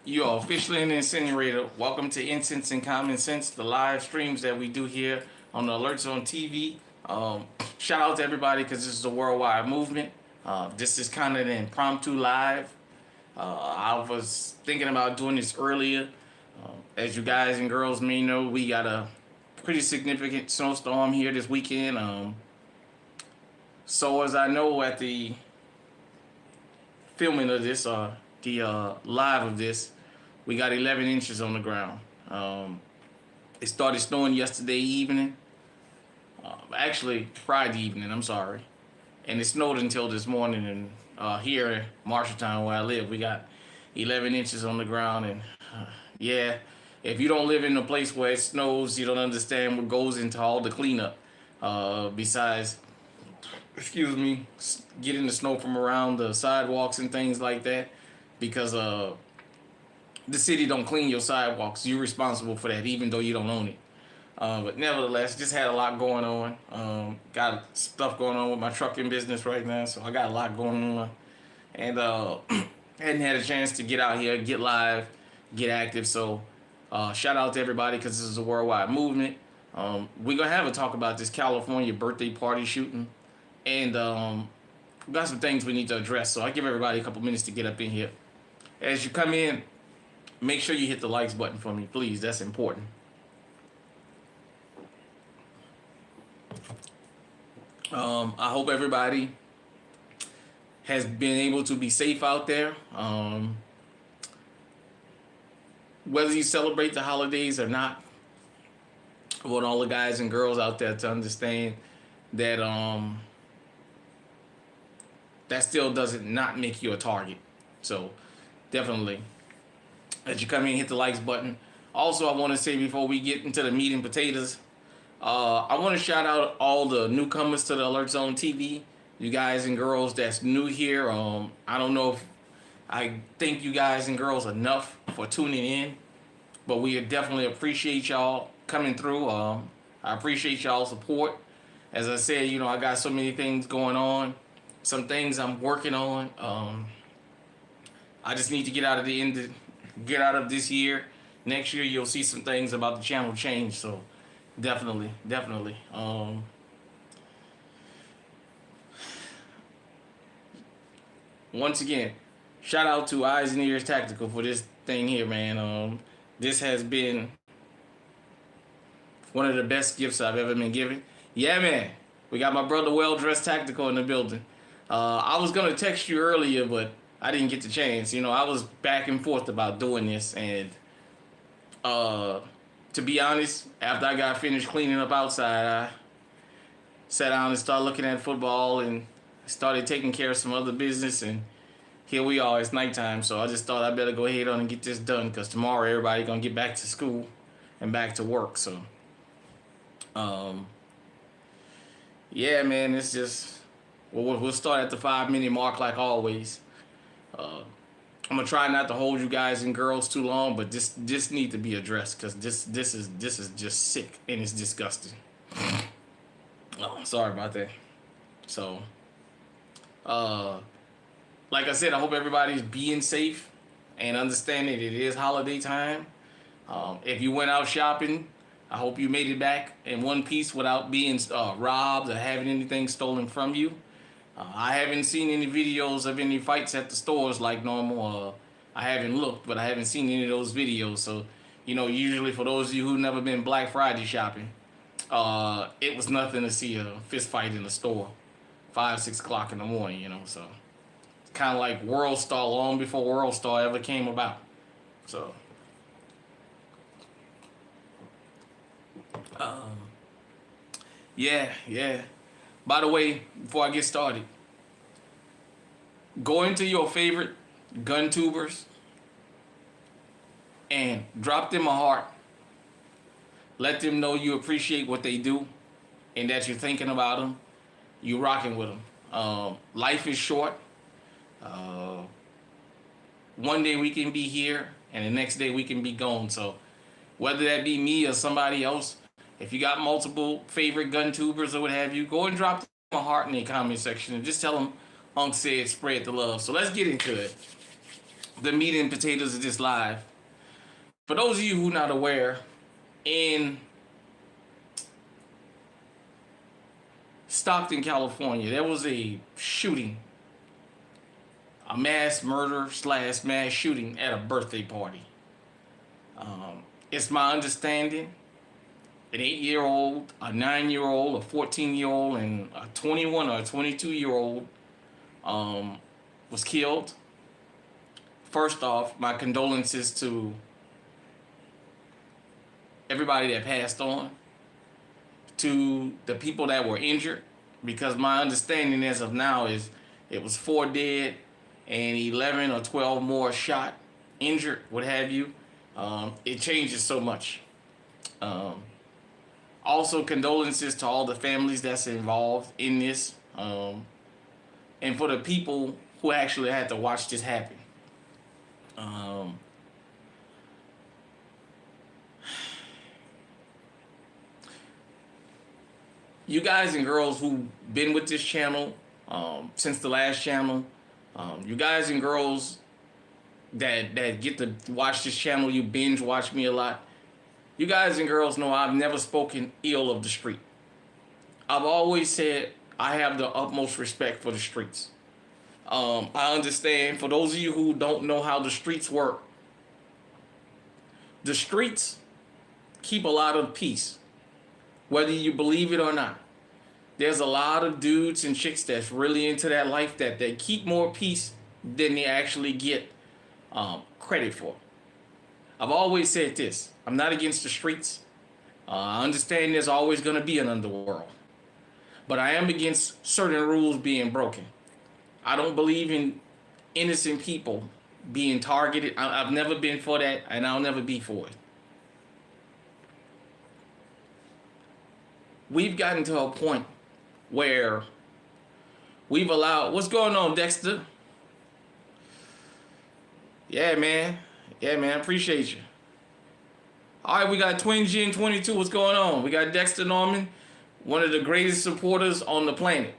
You are officially in the incinerator. Welcome to Incense and Common Sense, the live streams that we do here on the Alerts on TV. Shout out to everybody because this is a worldwide movement. This is kind of an impromptu live. I was thinking about doing this earlier. As you guys and girls may know, we got a pretty significant snowstorm here this weekend. So as I know at the filming of this, the live of this, we got 11 inches on the ground. It started snowing yesterday evening. Actually, Friday evening, I'm sorry. And it snowed until this morning. And here in Marshalltown, where I live, we got 11 inches on the ground. And yeah, if you don't live in a place where it snows, you don't understand what goes into all the cleanup. Besides, excuse me, getting the snow from around the sidewalks and things like that. Because the city don't clean your sidewalks. You're responsible for that, even though you don't own it. But nevertheless, just had a lot going on. Got stuff going on with my trucking business right now, so I got a lot going on. And hadn't had a chance to get out here, get live, get active. So shout out to everybody because this is a worldwide movement. We're going to have a talk about this California birthday party shooting. And we got some things we need to address. So I'll give everybody a couple minutes to get up in here. As you come in, make sure you hit the likes button for me, please. That's important. I hope everybody has been able to be safe out there. Whether you celebrate the holidays or not, I want all the guys and girls out there to understand that that still doesn't not make you a target. So definitely, as you come in, hit the likes button. Also, I want to say before we get into the meat and potatoes, I want to shout out all the newcomers to the Alert Zone TV. You guys and girls that's new here. I don't know if I thank you guys and girls enough for tuning in, but we definitely appreciate y'all coming through. I appreciate y'all support. As I said, you know, I got so many things going on, some things I'm working on. I just need to get out of this year. Next year, you'll see some things about the channel change. So definitely. Once again, shout out to Eyes and Ears Tactical for this thing here, man. This has been one of the best gifts I've ever been given. Yeah, man. We got my brother Well Dressed Tactical in the building. I was gonna text you earlier, but I didn't get the chance. You know, I was back and forth about doing this, and to be honest, after I got finished cleaning up outside, I sat down and started looking at football and started taking care of some other business, and here we are. It's nighttime, so I just thought I better go ahead on and get this done because tomorrow everybody gonna get back to school and back to work. So, yeah, man, it's just we'll start at the 5-minute mark like always. I'm gonna try not to hold you guys and girls too long, but this need to be addressed because this is just sick and it's disgusting. Oh, sorry about that. So, like I said, I hope everybody's being safe and understanding it is holiday time. If you went out shopping, I hope you made it back in one piece without being robbed or having anything stolen from you. I haven't seen any videos of any fights at the stores like normal. I haven't looked, but I haven't seen any of those videos. So, you know, usually for those of you who've never been Black Friday shopping, it was nothing to see a fist fight in the store 5, 6 o'clock in the morning, you know. So it's kind of like World Star long before World Star ever came about. So, yeah. By the way, before I get started, go into your favorite gun tubers and drop them a heart. Let them know you appreciate what they do and that you're thinking about them. You're rocking with them. Life is short. One day we can be here and the next day we can be gone. So whether that be me or somebody else, if you got multiple favorite gun tubers or what have you, go and drop them a heart in the comment section and just tell them Unc said spread the love. So let's get into it. the meat and potatoes of this live. For those of you who are not aware, in Stockton, California, there was a shooting, a mass murder slash mass shooting at a birthday party. It's my understanding an 8-year-old, a 9-year-old, a 14-year-old, and a 21 or a 22-year-old was killed. First off, my condolences to everybody that passed on, to the people that were injured, because my understanding as of now is it was 4 dead and 11 or 12 more shot, injured, what have you. It changes so much. Also, condolences to all the families that's involved in this, and for the people who actually had to watch this happen. You guys and girls who've been with this channel since the last channel, you guys and girls that get to watch this channel, you binge watch me a lot. You guys and girls know I've never spoken ill of the street. I've always said I have the utmost respect for the streets. I understand, for those of you who don't know how the streets work, the streets keep a lot of peace, whether you believe it or not. There's a lot of dudes and chicks that's really into that life that they keep more peace than they actually get credit for. I've always said this. I'm not against the streets. I understand there's always going to be an underworld. But I am against certain rules being broken. I don't believe in innocent people being targeted. I've never been for that, and I'll never be for it. We've gotten to a point where we've allowed... What's going on, Dexter? Yeah, man. Yeah, man. Appreciate you. All right, we got Twin Gen 22. What's going on? We got Dexter Norman, one of the greatest supporters on the planet.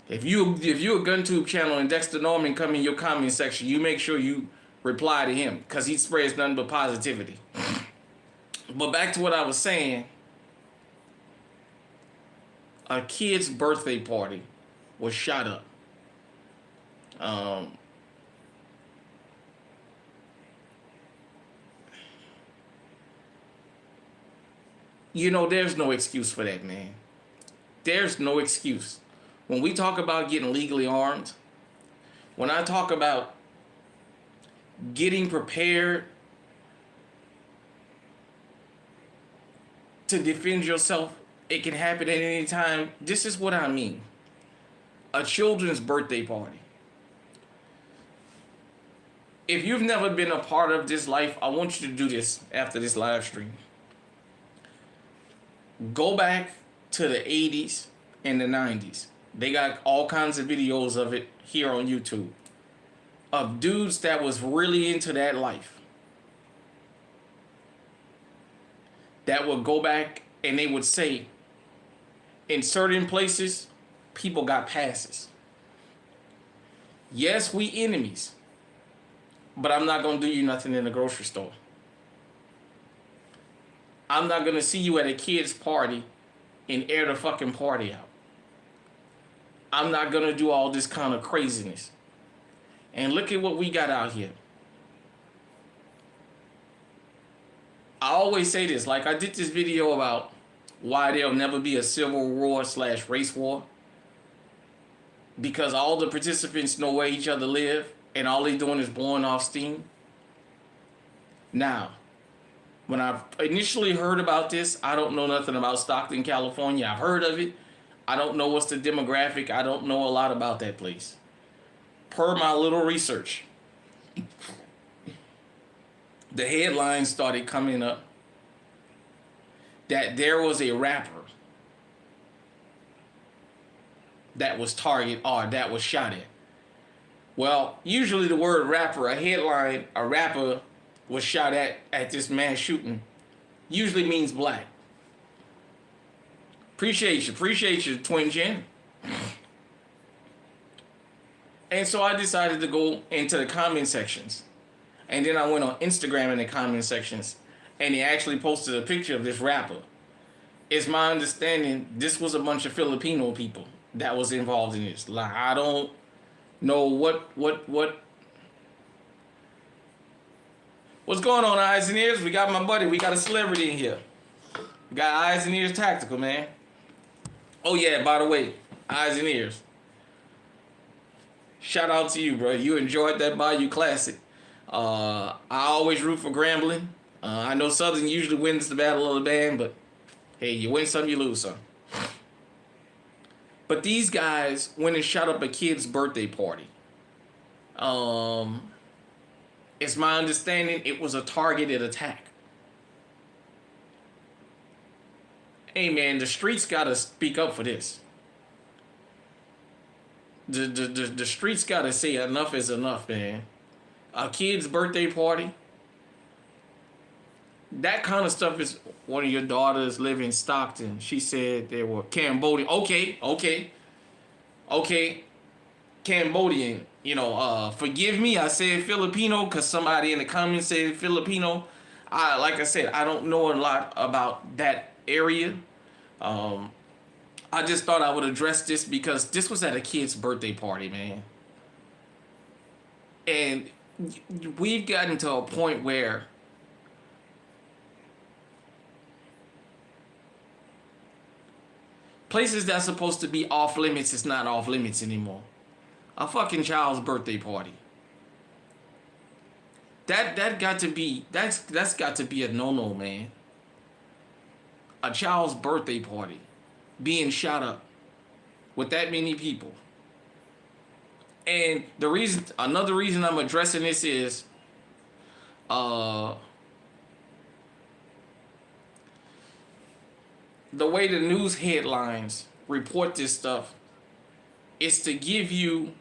If you're a GunTube channel and Dexter Norman come in your comment section, you make sure you reply to him, because he spreads nothing but positivity. But back to what I was saying. A kid's birthday party was shot up. You know, there's no excuse for that, man. There's no excuse. When we talk about getting legally armed, when I talk about getting prepared to defend yourself, it can happen at any time. This is what I mean. A children's birthday party. If you've never been a part of this life, I want you to do this after this live stream. Go back to the 80s and the 90s. They got all kinds of videos of it here on YouTube. Of dudes that was really into that life. That would go back and they would say, in certain places, people got passes. Yes, we enemies. But I'm not going to do you nothing in the grocery store. I'm not going to see you at a kid's party and air the fucking party out. I'm not going to do all this kind of craziness. And look at what we got out here. I always say this, like I did this video about why there'll never be a civil war / race war. Because all the participants know where each other live and all they doing is blowing off steam. Now, when I initially heard about this, I don't know nothing about Stockton, California. I've heard of it. I don't know what's the demographic. I don't know a lot about that place. Per my little research, the headlines started coming up that there was a rapper that was targeted or that was shot at. Well, usually the word rapper, a rapper was shot at this mass shooting, usually means black. Appreciate you, Twin Gen. And so I decided to go into the comment sections And then I went on Instagram in the comment sections, and they actually posted a picture of this rapper. It's my understanding this was a bunch of Filipino people that was involved in this. Like, I don't know what's going on, Eyes and Ears. We got my buddy. We got a celebrity in here. We got Eyes and Ears Tactical, man. Oh yeah, by the way, Eyes and Ears. Shout out to you, bro. You enjoyed that Bayou Classic. I always root for Grambling. I know Southern usually wins the battle of the band, but hey, you win some, you lose some. But these guys went and shot up a kid's birthday party. It's my understanding it was a targeted attack. Hey man, the streets gotta speak up for this. The streets gotta say enough is enough, man. A kid's birthday party. That kind of stuff is. One of your daughters live in Stockton. She said they were Cambodian. Okay. Cambodian. You know, forgive me. I said Filipino because somebody in the comments said Filipino. Like I said, I don't know a lot about that area. I just thought I would address this because this was at a kid's birthday party, man. And we've gotten to a point where places that's supposed to be off limits is not off limits anymore. A fucking child's birthday party. That's got to be a no-no, man. A child's birthday party being shot up with that many people. And another reason I'm addressing this is the way the news headlines report this stuff is to give you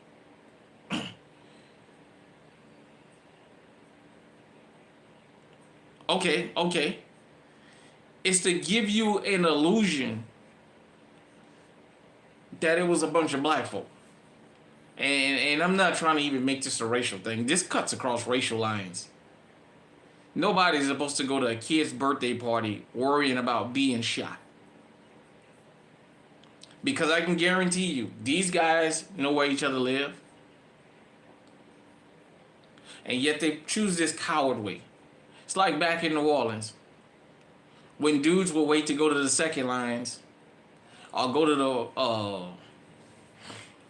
okay. It's to give you an illusion that it was a bunch of black folk. And I'm not trying to even make this a racial thing. This cuts across racial lines. Nobody's supposed to go to a kid's birthday party worrying about being shot. Because I can guarantee you, these guys know where each other live. And yet they choose this coward way. It's like back in New Orleans. When dudes will wait to go to the second lines or go to the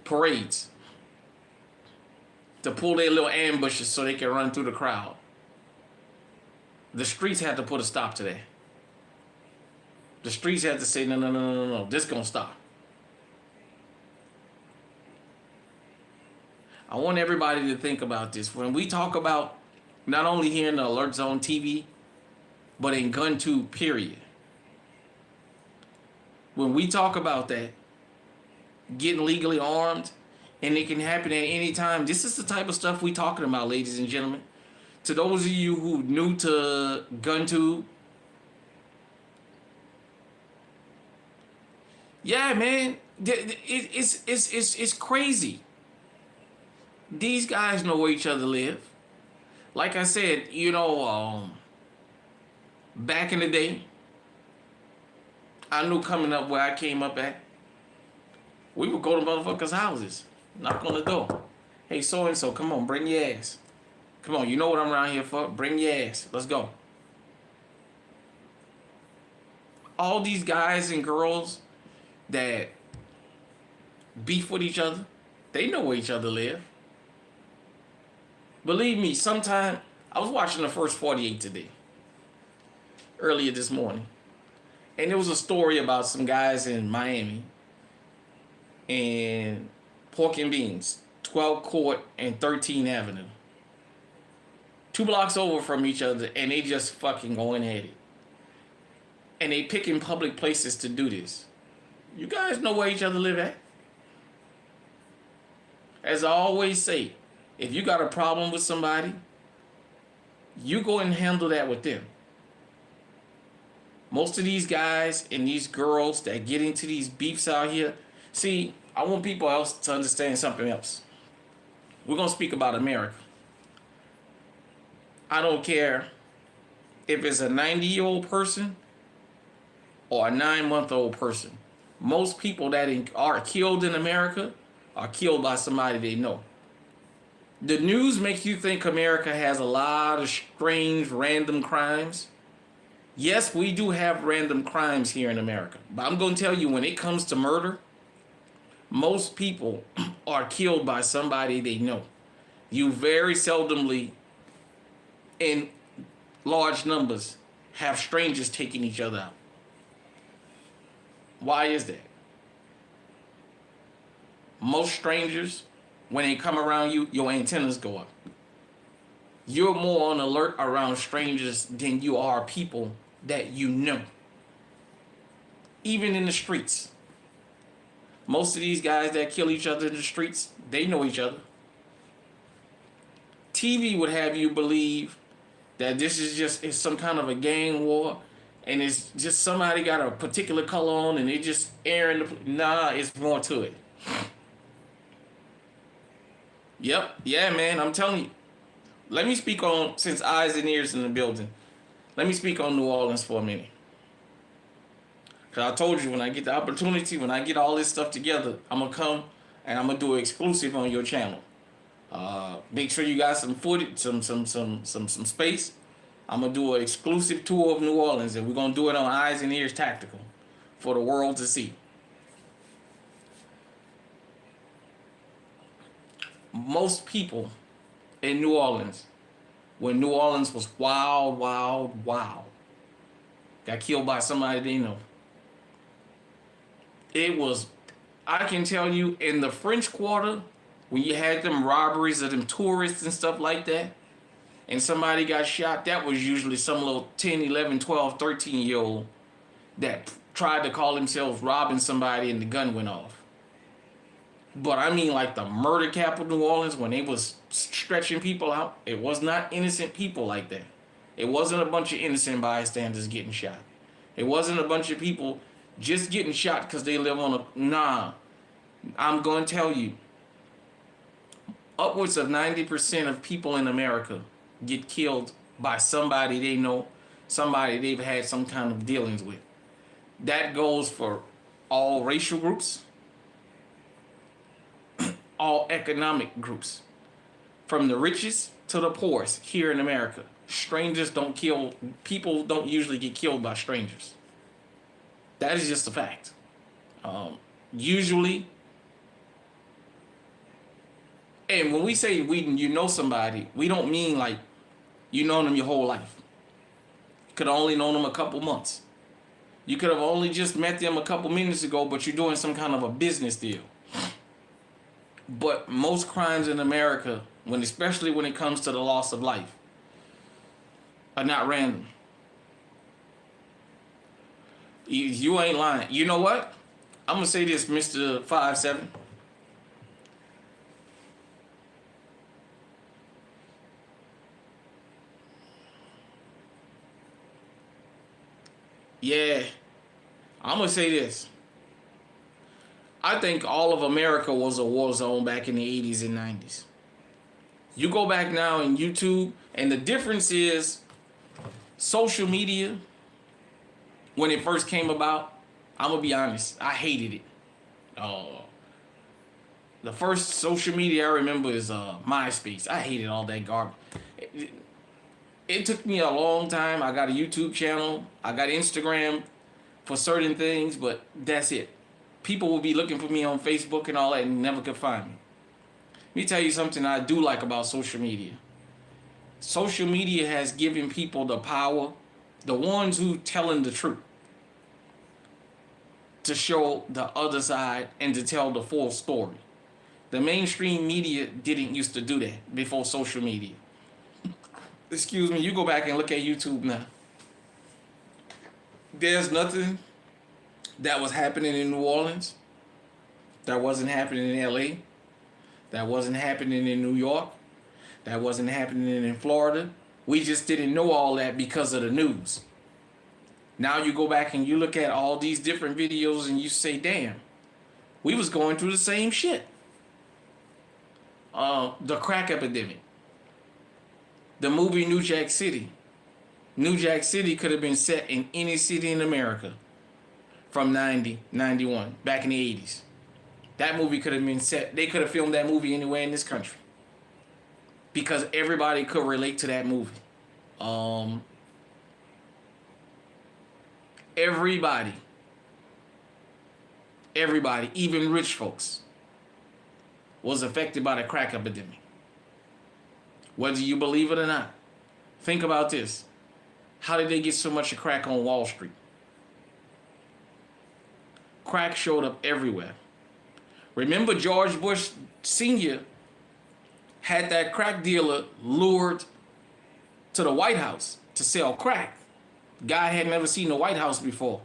parades to pull their little ambushes so they can run through the crowd. The streets had to put a stop to that. The streets had to say, no, this gonna stop. I want everybody to think about this. When we talk about not only here in the Alert Zone TV, but in GunTube, period. When we talk about that, getting legally armed, and it can happen at any time, this is the type of stuff we talking about, ladies and gentlemen. To those of you who new to GunTube, yeah, man, it's crazy. These guys know where each other live. Like I said, you know, back in the day, I knew coming up where I came up at, we would go to motherfuckers' houses, knock on the door. Hey, so-and-so, come on, bring your ass. Come on, you know what I'm around here for. Bring your ass. Let's go. All these guys and girls that beef with each other, they know where each other live. Believe me, sometime, I was watching the first 48 today, earlier this morning. And there was a story about some guys in Miami and Pork and Beans, 12th Court and 13th Avenue. 2 blocks over from each other, and they just fucking going at it. And they picking public places to do this. You guys know where each other live at. As I always say, if you got a problem with somebody, you go and handle that with them. Most of these guys and these girls that get into these beefs out here, see, I want people else to understand something else. We're going to speak about America. I don't care if it's a 90-year-old person or a 9-month-old person. Most people that are killed in America are killed by somebody they know. The news makes you think America has a lot of strange, random crimes. Yes, we do have random crimes here in America. But I'm going to tell you, when it comes to murder, most people are killed by somebody they know. You very seldomly, in large numbers, have strangers taking each other out. Why is that? Most strangers, when they come around you, your antennas go up. You're more on alert around strangers than you are people that you know. Even in the streets. Most of these guys that kill each other in the streets, they know each other. TV would have you believe that this is just it's some kind of a gang war, and it's just somebody got a particular color on and they just airing the... Nah, it's more to it. Yep, yeah, man, I'm telling you. Let me speak on, since eyes and ears in the building, let me speak on New Orleans for a minute. Because I told you, when I get the opportunity, when I get all this stuff together, I'm going to come and I'm going to do an exclusive on your channel. Make sure you got some footage, some space. I'm going to do an exclusive tour of New Orleans, and we're going to do it on Eyes and Ears Tactical for the world to see. Most people in New Orleans, when New Orleans was wild, got killed by somebody they know. It was, I can tell you, in the French Quarter, when you had them robberies of them tourists and stuff like that, and somebody got shot, that was usually some little 10, 11, 12, 13-year-old that tried to call themselves robbing somebody and the gun went off. But I mean, like the murder capital New Orleans, when they was stretching people out, it was not innocent people like that. It wasn't a bunch of innocent bystanders getting shot. It wasn't a bunch of people just getting shot because they live on a... Nah, I'm going to tell you, upwards of 90% of people in America get killed by somebody they know, somebody they've had some kind of dealings with. That goes for all racial groups, all economic groups, from the richest to the poorest here in America. Strangers don't kill, people don't usually get killed by strangers. That is just a fact. Usually, and when we say you know somebody, we don't mean like you know them your whole life. You could have only known them a couple months. You could have only just met them a couple minutes ago, but you're doing some kind of a business deal. But most crimes in America, especially when it comes to the loss of life, are not random. You ain't lying. You know what? I'm going to say this, Mr. 5'7". Yeah, I'm going to say this. I think all of America was a war zone back in the 80s and 90s. You go back now in YouTube, and the difference is social media, when it first came about, I'm going to be honest, I hated it. The first social media I remember is MySpace. I hated all that garbage. It took me a long time. I got a YouTube channel. I got Instagram for certain things, but that's it. People will be looking for me on Facebook and all that and never could find me. Let me tell you something I do like about social media. Social media has given people the power, the ones who telling the truth, to show the other side and to tell the full story. The mainstream media didn't used to do that before social media. Excuse me, you go back and look at YouTube now. There's nothing that was happening in New Orleans that wasn't happening in LA, that wasn't happening in New York, that wasn't happening in Florida. We just didn't know all that because of the news. Now you go back and you look at all these different videos and you say, damn, we was going through the same shit. The crack epidemic. The movie New Jack City. New Jack City could have been set in any city in America from 90, 91, back in the 80s. That movie could have been set. They could have filmed that movie anywhere in this country because everybody could relate to that movie. Everybody, even rich folks, was affected by the crack epidemic. Whether you believe it or not. Think about this. How did they get so much crack on Wall Street? Crack showed up everywhere. Remember George Bush Sr. had that crack dealer lured to the White House to sell crack. Guy had never seen the White House before.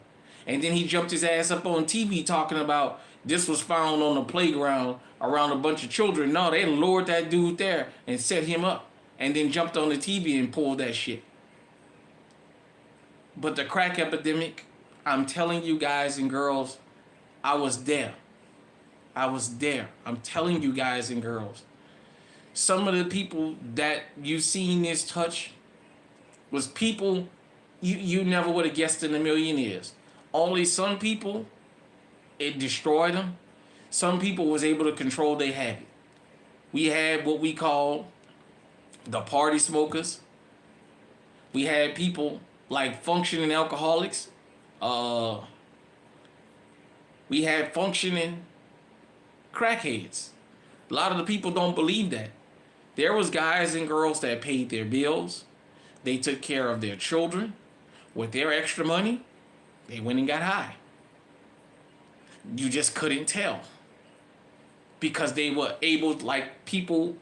And then he jumped his ass up on TV talking about this was found on the playground around a bunch of children. No, they lured that dude there and set him up and then jumped on the TV and pulled that shit. But the crack epidemic, I'm telling you guys and girls, I was there. I was there. I'm telling you guys and girls. Some of the people that you seen this touch was people you never would have guessed in a million years. Only some people, it destroyed them. Some people was able to control their habit. We had what we call the party smokers. We had people like functioning alcoholics. We had functioning crackheads. A lot of the people don't believe that. There was guys and girls that paid their bills. They took care of their children. With their extra money, they went and got high. You just couldn't tell. Because they were able, like people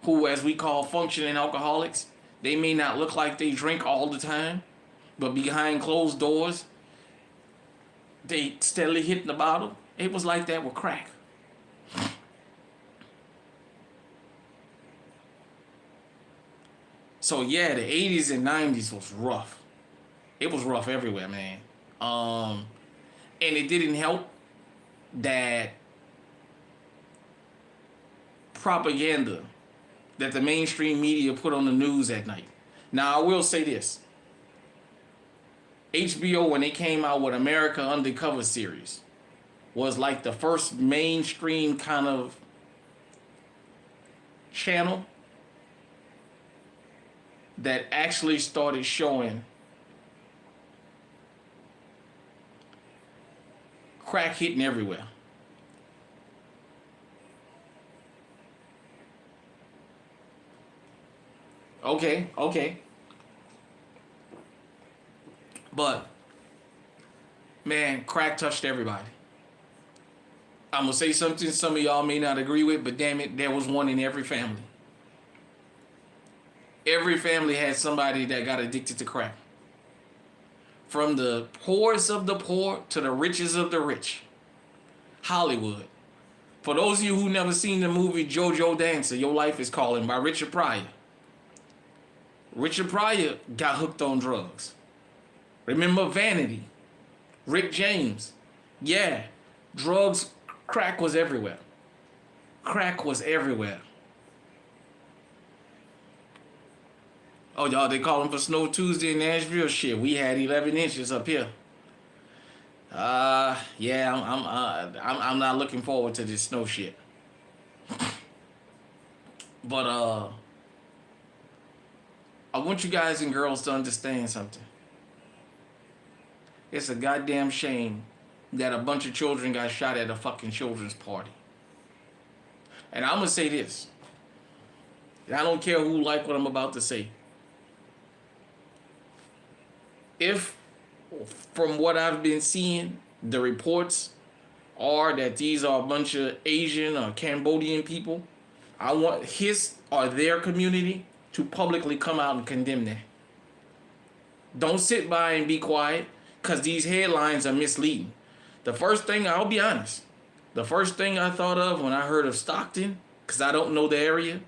who, as we call functioning alcoholics, they may not look like they drink all the time, but behind closed doors, they steadily hitting the bottle. It was like that with crack. So yeah, the 80s and 90s was rough. It was rough everywhere, man. And it didn't help that propaganda that the mainstream media put on the news at night. Now, I will say this. HBO, when they came out with America Undercover series, was like the first mainstream kind of channel that actually started showing crack hitting everywhere. Okay. But, man, crack touched everybody. I'm going to say something some of y'all may not agree with, but damn it, there was one in every family. Every family had somebody that got addicted to crack. From the poorest of the poor to the richest of the rich. Hollywood. For those of you who never seen the movie JoJo Dancer, Your Life is Calling by Richard Pryor. Richard Pryor got hooked on drugs. Remember Vanity? Rick James. Yeah, drugs, crack was everywhere. Crack was everywhere. Oh, y'all, they calling for Snow Tuesday in Nashville? Shit, we had 11 inches up here. Yeah, I'm not looking forward to this snow shit. But I want you guys and girls to understand something. It's a goddamn shame that a bunch of children got shot at a fucking children's party. And I'm gonna say this. And I don't care who like what I'm about to say. If, from what I've been seeing, the reports are that these are a bunch of Asian or Cambodian people, I want his or their community to publicly come out and condemn that. Don't sit by and be quiet, because these headlines are misleading. The first thing, I'll be honest, the first thing I thought of when I heard of Stockton, because I don't know the area,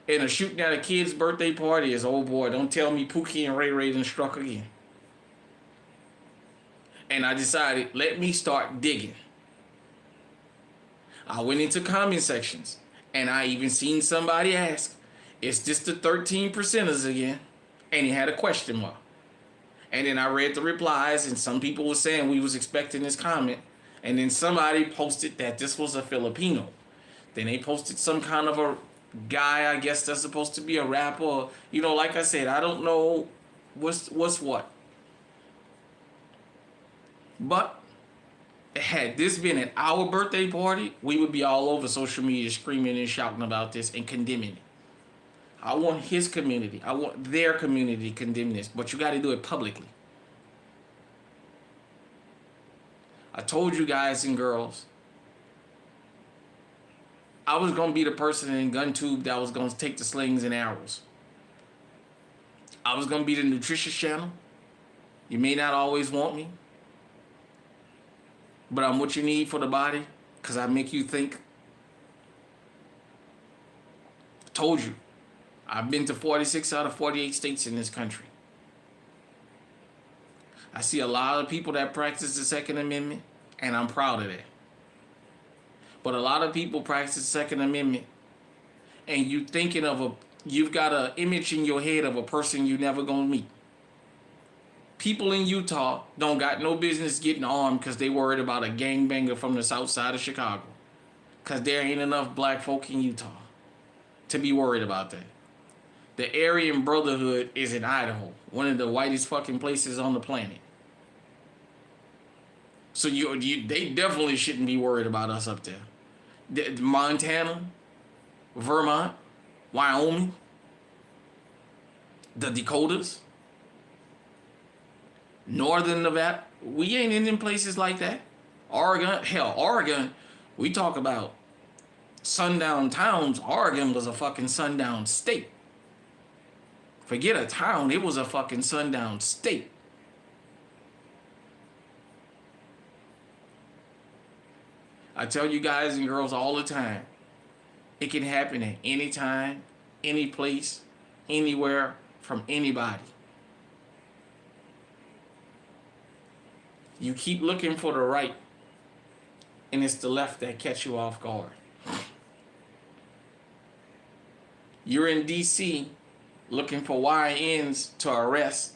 and a shooting at a kid's birthday party is, oh boy, don't tell me Pookie and Ray Ray done struck again. And I decided, let me start digging. I went into comment sections, and I even seen somebody ask, It's just the 13 percenters again. And he had a question mark. And then I read the replies, and some people were saying we was expecting this comment. And then somebody posted that this was a Filipino. Then they posted some kind of a guy, I guess that's supposed to be a rapper. You know, like I said, I don't know what's what. But had this been at our birthday party, we would be all over social media screaming and shouting about this and condemning it. I want his community. I want their community to condemn this. But you got to do it publicly. I told you guys and girls, I was going to be the person in GunTube that was going to take the slings and arrows. I was going to be the nutritious channel. You may not always want me, but I'm what you need for the body because I make you think. I told you. I've been to 46 out of 48 states in this country. I see a lot of people that practice the Second Amendment, and I'm proud of that. But a lot of people practice the Second Amendment, and you've got an image in your head of a person you never gonna meet. People in Utah don't got no business getting armed because they worried about a gangbanger from the south side of Chicago. Because there ain't enough black folk in Utah to be worried about that. The Aryan Brotherhood is in Idaho, one of the whitest fucking places on the planet. So they definitely shouldn't be worried about us up there. Montana, Vermont, Wyoming, the Dakotas, Northern Nevada, we ain't in places like that. Oregon, we talk about sundown towns. Oregon was a fucking sundown state. Forget a town, it was a fucking sundown state. I tell you guys and girls all the time, it can happen at any time, any place, anywhere, from anybody. You keep looking for the right, and it's the left that catch you off guard. You're in D.C., looking for YNs to arrest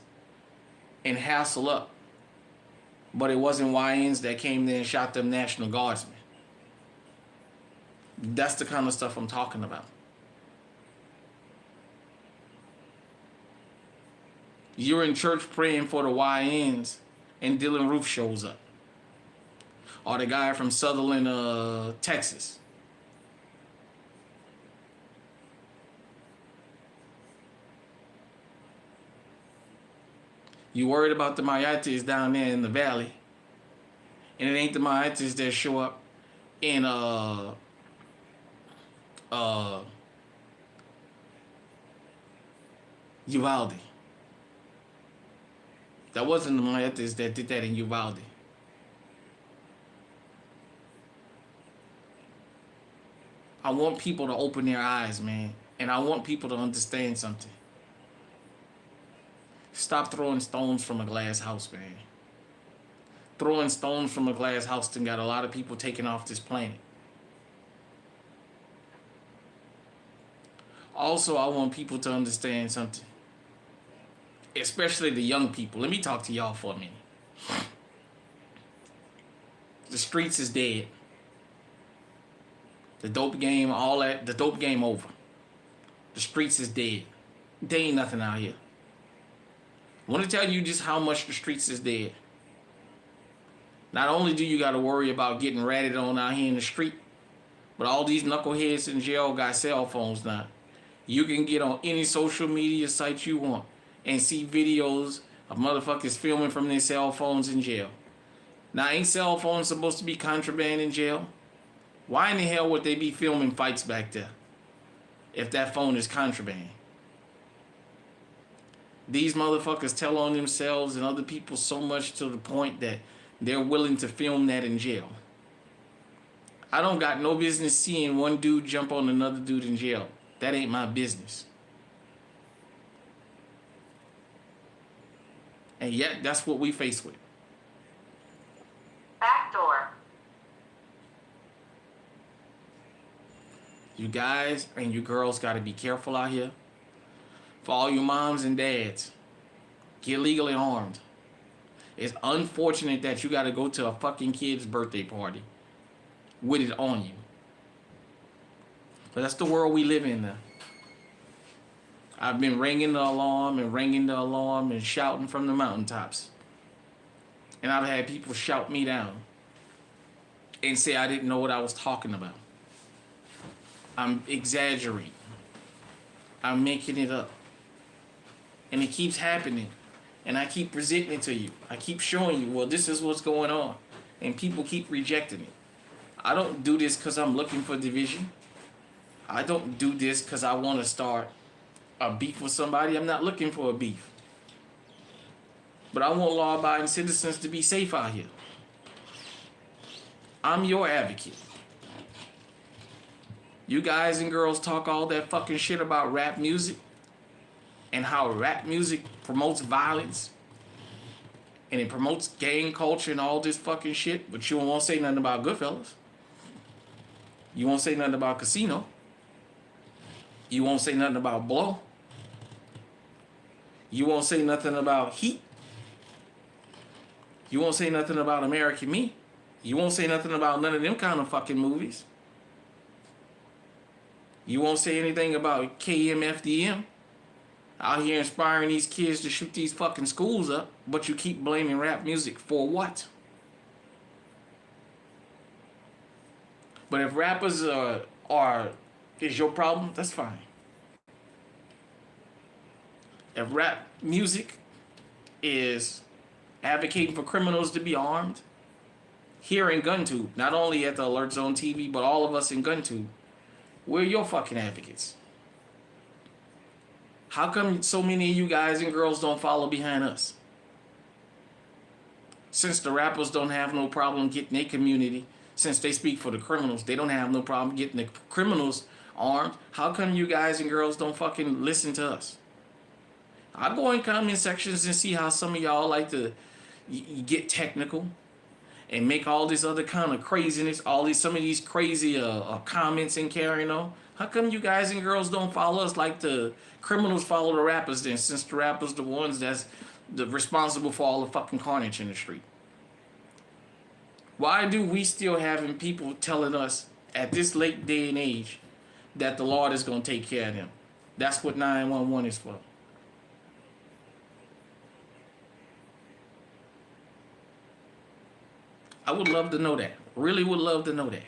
and hassle up. But it wasn't YNs that came there and shot them National Guardsmen. That's the kind of stuff I'm talking about. You're in church praying for the YNs and Dylan Roof shows up. Or the guy from Sutherland, Texas. You worried about the Mayates down there in the valley. And it ain't the Mayates that show up in Uvalde. That wasn't the Mayates that did that in Uvalde. I want people to open their eyes, man. And I want people to understand something. Stop throwing stones from a glass house, man. Throwing stones from a glass house done got a lot of people taken off this planet. Also, I want people to understand something. Especially the young people. Let me talk to y'all for a minute. The streets is dead. The dope game, all that, the dope game over. The streets is dead. There ain't nothing out here. I want to tell you just how much the streets is dead. Not only do you got to worry about getting ratted on out here in the street, but all these knuckleheads in jail got cell phones now. You can get on any social media site you want and see videos of motherfuckers filming from their cell phones in jail. Now, ain't cell phones supposed to be contraband in jail? Why in the hell would they be filming fights back there if that phone is contraband? These motherfuckers tell on themselves and other people so much to the point that they're willing to film that in jail. I don't got no business seeing one dude jump on another dude in jail. That ain't my business. And yet, that's what we face with. Back door. You guys and you girls got to be careful out here. For all your moms and dads, get legally armed. It's unfortunate that you got to go to a fucking kid's birthday party with it on you. But that's the world we live in now. I've been ringing the alarm and shouting from the mountaintops. And I've had people shout me down and say I didn't know what I was talking about. I'm exaggerating. I'm making it up. And it keeps happening. And I keep presenting it to you. I keep showing you, well, this is what's going on. And people keep rejecting it. I don't do this because I'm looking for division. I don't do this because I want to start a beef with somebody. I'm not looking for a beef. But I want law-abiding citizens to be safe out here. I'm your advocate. You guys and girls talk all that fucking shit about rap music and how rap music promotes violence and it promotes gang culture and all this fucking shit, but you won't say nothing about Goodfellas. You won't say nothing about Casino. You won't say nothing about Blow. You won't say nothing about Heat. You won't say nothing about American Me. You won't say nothing about none of them kind of fucking movies. You won't say anything about KMFDM out here inspiring these kids to shoot these fucking schools up, but you keep blaming rap music for what? But if rappers is your problem, that's fine. If rap music is advocating for criminals to be armed, here in GunTube, not only at the Alert Zone TV, but all of us in GunTube, we're your fucking advocates. How come so many of you guys and girls don't follow behind us? Since the rappers don't have no problem getting their community, since they speak for the criminals, they don't have no problem getting the criminals armed. How come you guys and girls don't fucking listen to us? I go in comment sections and see how some of y'all like to get technical and make all this other kind of craziness, some of these crazy comments and carrying on. How come you guys and girls don't follow us like the criminals follow the rappers then, since the rappers the ones that's responsible for all the fucking carnage in the street? Why do we still having people telling us at this late day and age that the Lord is going to take care of them? That's what 911 is for. I would love to know that. Really would love to know that.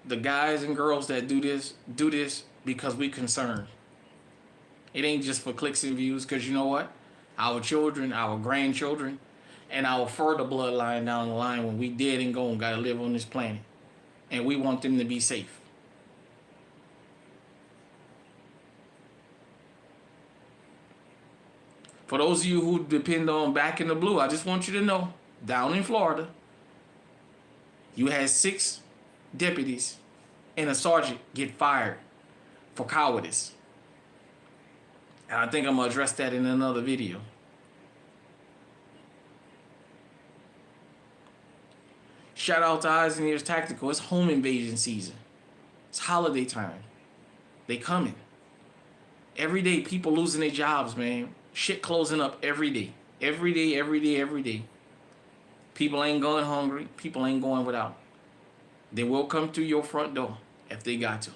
The guys and girls that do this because we concerned. It ain't just for clicks and views, because you know what? Our children, our grandchildren, and our further bloodline down the line, when we dead and gone, gotta live on this planet. And we want them to be safe. For those of you who depend on Back in the Blue, I just want you to know, down in Florida, you had 6 deputies and a sergeant get fired for cowardice. And I think I'm going to address that in another video. Shout out to Eyes and Ears Tactical. It's home invasion season. It's holiday time. They coming. Every day, people losing their jobs, man. Shit closing up every day. Every day, every day, every day. People ain't going hungry. People ain't going without. They will come through your front door if they got to.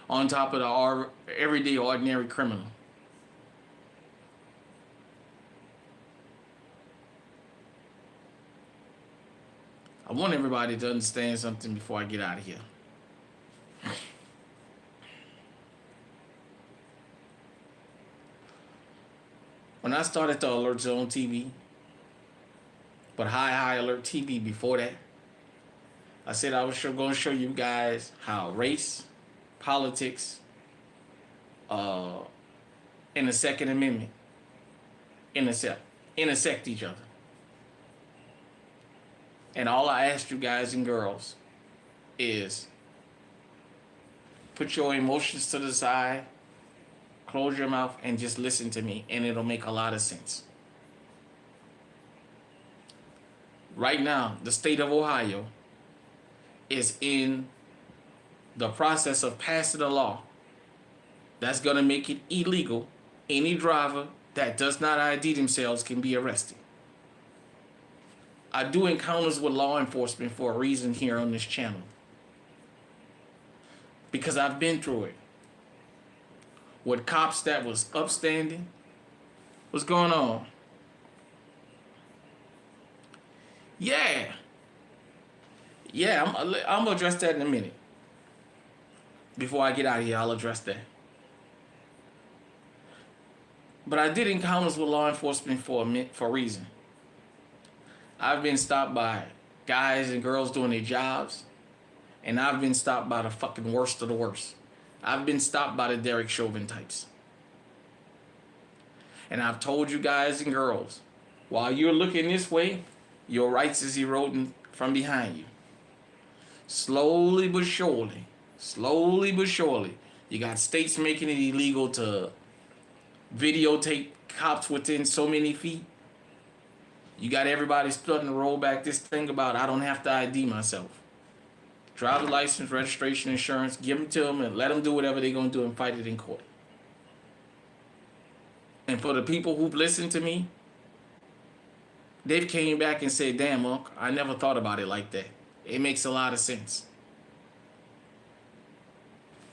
On top of the everyday ordinary criminal. I want everybody to understand something before I get out of here. When I started the Alert Zone TV, but High Alert TV before that, I said I was going to show you guys how race, politics, and the Second Amendment intersect each other. And all I asked you guys and girls is put your emotions to the side, close your mouth, and just listen to me, and it'll make a lot of sense. Right now, the state of Ohio is in the process of passing a law that's going to make it illegal. Any driver that does not ID themselves can be arrested. I do encounters with law enforcement for a reason here on this channel. Because I've been through it. With cops that was upstanding. What's going on? Yeah. Yeah, I'm going to address that in a minute. Before I get out of here, I'll address that. But I did encounters with law enforcement for a reason. I've been stopped by guys and girls doing their jobs. And I've been stopped by the fucking worst of the worst. I've been stopped by the Derek Chauvin types. And I've told you guys and girls, while you're looking this way, your rights is eroding from behind you. Slowly but surely. Slowly but surely. You got states making it illegal to videotape cops within so many feet. You got everybody starting to roll back this thing about I don't have to ID myself. Driver's license, registration, insurance, give them to them and let them do whatever they're going to do and fight it in court. And for the people who've listened to me, they've came back and said, damn, Unc, I never thought about it like that. It makes a lot of sense.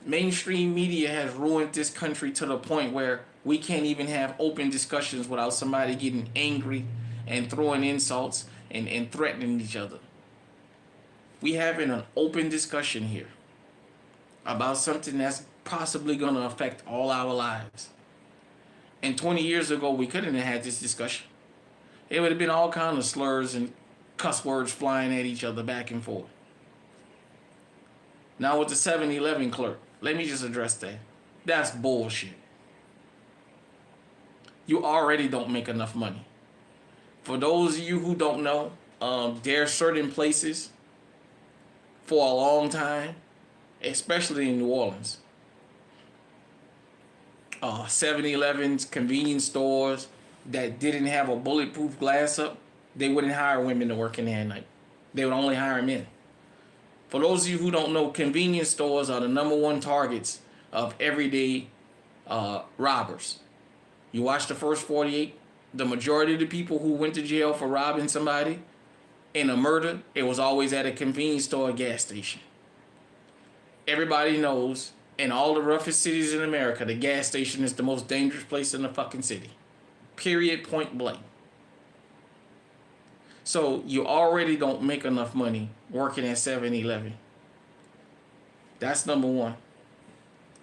Mainstream media has ruined this country to the point where we can't even have open discussions without somebody getting angry and throwing insults and threatening each other. We having an open discussion here about something that's possibly going to affect all our lives. And 20 years ago, we couldn't have had this discussion. It would have been all kinds of slurs and cuss words flying at each other back and forth. Now with the 7-Eleven clerk, let me just address that. That's bullshit. You already don't make enough money. For those of you who don't know, there are certain places for a long time, especially in New Orleans. 7-Elevens, convenience stores that didn't have a bulletproof glass up, they wouldn't hire women to work in there at night. They would only hire men. For those of you who don't know, convenience stores are the #1 targets of everyday robbers. You watch the first 48, the majority of the people who went to jail for robbing somebody in a murder, it was always at a convenience store or gas station. Everybody knows, in all the roughest cities in America, the gas station is the most dangerous place in the fucking city. Period, point blank. So you already don't make enough money working at 7-Eleven. That's #1.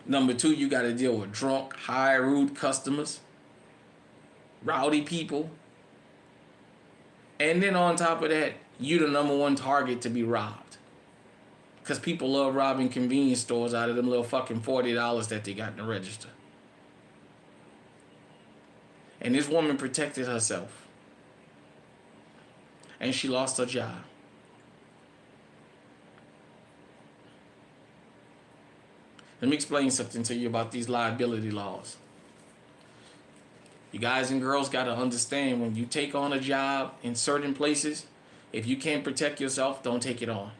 #2, you got to deal with drunk, high, rude customers, rowdy people. And then on top of that, you the #1 target to be robbed. Because people love robbing convenience stores out of them little fucking $40 that they got in the register. And this woman protected herself. And she lost her job. Let me explain something to you about these liability laws. You guys and girls got to understand, when you take on a job in certain places, if you can't protect yourself, don't take it on.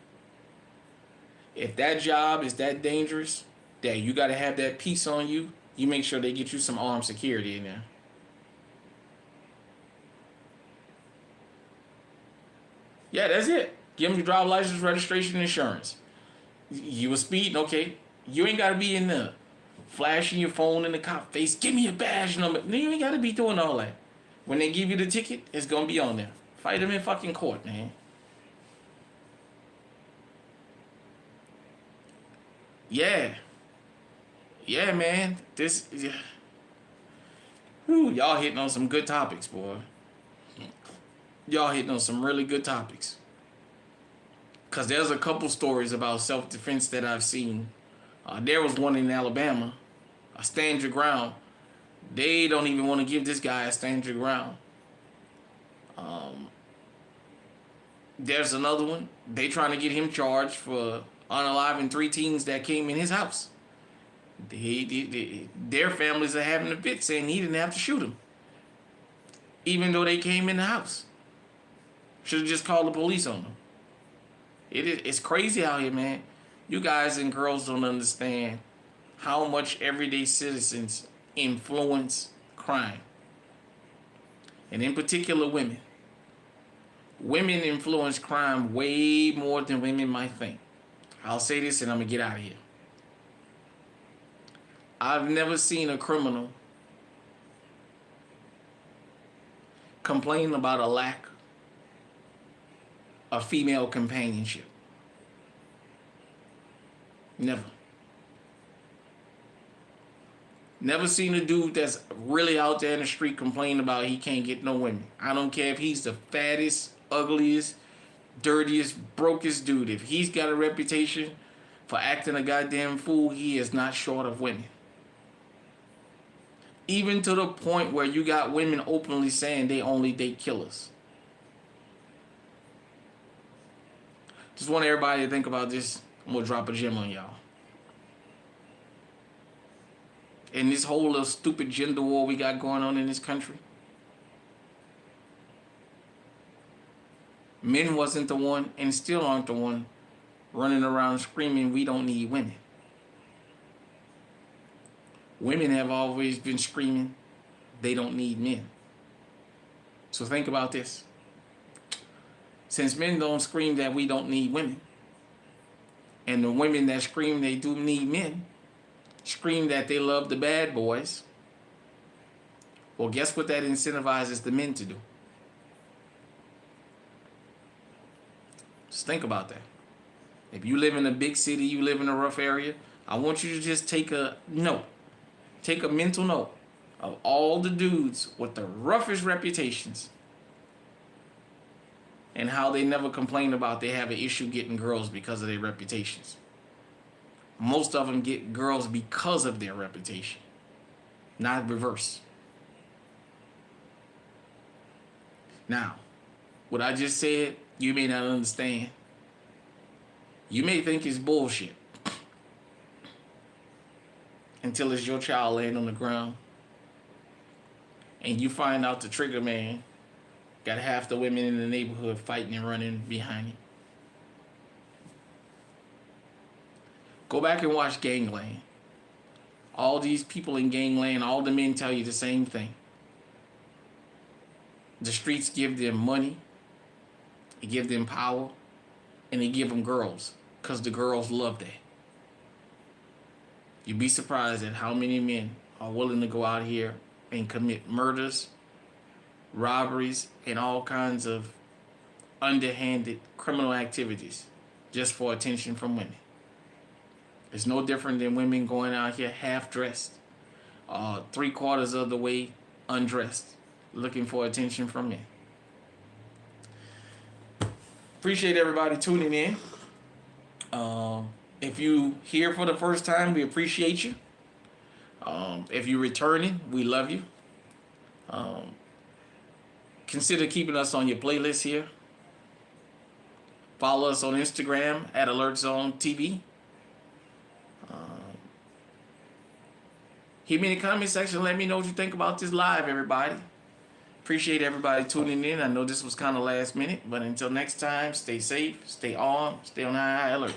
If that job is that dangerous that you got to have that piece on you, you make sure they get you some armed security in there. Yeah, that's it. Give them your driver's license, registration, insurance. You were speeding, okay. You ain't got to be in there flashing your phone in the cop face. Give me your badge number. No, you ain't got to be doing all that. When they give you the ticket, it's going to be on there. Fight them in fucking court, man. Yeah. Yeah, man. Y'all hitting on some good topics, boy. Y'all hitting on some really good topics. Because there's a couple stories about self-defense that I've seen. There was one in Alabama, a stand your ground. They don't even want to give this guy a stand your ground. There's another one. They trying to get him charged for unaliving 3 teens that came in his house. Their families are having a fit saying he didn't have to shoot them, even though they came in the house. Should have just called the police on them. It's crazy out here, man. You guys and girls don't understand how much everyday citizens influence crime. And in particular, women. Women influence crime way more than women might think. I'll say this and I'm going to get out of here. I've never seen a criminal complain about a lack of female companionship. Never. Never seen a dude that's really out there in the street complain about he can't get no women. I don't care if he's the fattest, ugliest, dirtiest, brokest dude. If he's got a reputation for acting a goddamn fool, he is not short of women. Even to the point where you got women openly saying they only date killers. Just want everybody to think about this. I'm going to drop a gem on y'all. In this whole little stupid gender war we got going on in this country, men wasn't the one and still aren't the one running around screaming we don't need women. Women have always been screaming they don't need men. So think about this. Since men don't scream that we don't need women, and the women that scream they do need men scream that they love the bad boys, well, guess what that incentivizes the men to do? Just think about that. If you live in a big city, you live in a rough area, I want you to just take a note. Take a mental note of all the dudes with the roughest reputations and how they never complain about they have an issue getting girls because of their reputations. Most of them get girls because of their reputation, not reverse. Now, what I just said, you may not understand. You may think it's bullshit until it's your child laying on the ground and you find out the trigger man got half the women in the neighborhood fighting and running behind him. Go back and watch Gangland. All these people in Gangland, all the men tell you the same thing. The streets give them money, they give them power, and they give them girls because the girls love that. You'd be surprised at how many men are willing to go out here and commit murders, robberies, and all kinds of underhanded criminal activities just for attention from women. It's no different than women going out here half-dressed, 3/4 of the way undressed, looking for attention from men. Appreciate everybody tuning in. If you here for the first time, we appreciate you. If you're returning, we love you. Consider keeping us on your playlist here. Follow us on Instagram at AlertZone.TV. Hit me in the comment section. Let me know what you think about this live, everybody. Appreciate everybody tuning in. I know this was kind of last minute, but until next time, stay safe, stay armed, stay on high alert.